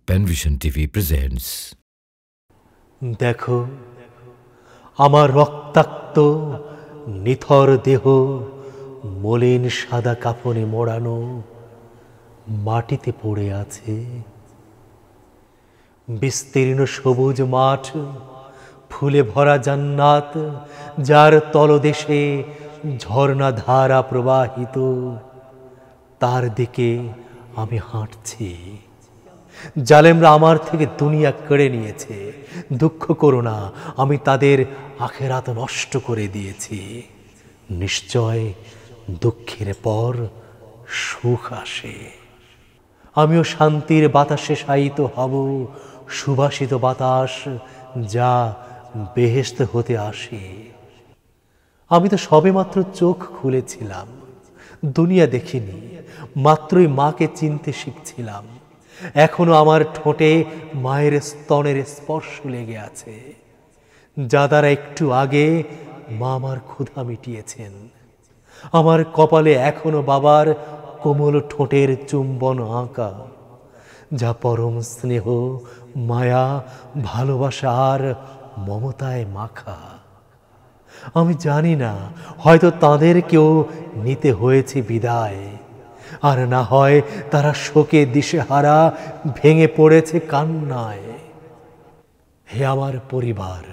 Penvision TV presents. দেখো আমার রক্তাক্ত নিথর দেহ মলিন সাদা কাফনে মোড়ানো মাটিতে পড়ে আছে। বিস্তীর্ণ সবুজ মাঠ, ফুলে ভরা জান্নাত, যার তলদেশে ঝর্ণা ধারা প্রবাহিত, তার দিকে আমি হাঁটছি। জালেমরা আমার থেকে দুনিয়া কেড়ে নিয়েছে। দুঃখ করো না, আমি তাদের আখেরাত নষ্ট করে দিয়েছি। নিশ্চয় দুঃখের পর সুখ আসে। আমিও শান্তির বাতাসে শায়িত হব, সুবাসিত বাতাস যা বেহেশত হতে আসে। আমি তো সবেমাত্র চোখ খুলেছিলাম, দুনিয়া দেখিনি, মাত্রই মাকে চিনতে শিখছিলাম। এখনো আমার ঠোঁটে মায়ের স্তনের স্পর্শ লেগে আছে, যা দ্বারা একটু আগে মা আমার ক্ষুধা মিটিয়েছেন। আমার কপালে এখনো বাবার কোমল ঠোঁটের চুম্বন আঁকা, যা পরম স্নেহ, মায়া, ভালোবাসা আর মমতায় মাখা। আমি জানি না, হয়তো তাদেরকেও নিতে হয়েছে বিদায়, আর না হয় তারা শোকে দিশেহারা ভেঙে পড়েছে কান্নায়। হে আমার পরিবার,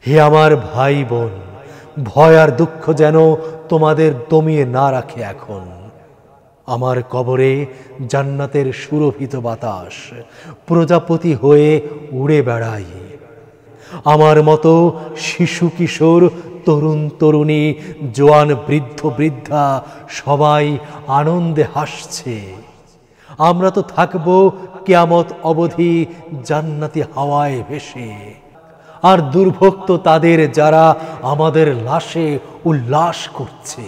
হে আমার ভাই বোন, ভয় আর দুঃখ যেন তোমাদের দমিয়ে না রাখে। এখন আমার কবরে জান্নাতের সুরভিত বাতাস প্রজাপতি হয়ে উড়ে বেড়াই। আমার মতো শিশু, কিশোর, তরুণ, তরুণী, জোয়ান, বৃদ্ধ, বৃদ্ধা সবাই আনন্দে হাসছে। আমরা তো থাকবো কিয়ামত অবধি জান্নাতি হাওয়ায় ভেসে। আর দুর্ভোগ তো তাদের যারা আমাদের লাশে উল্লাস করছে।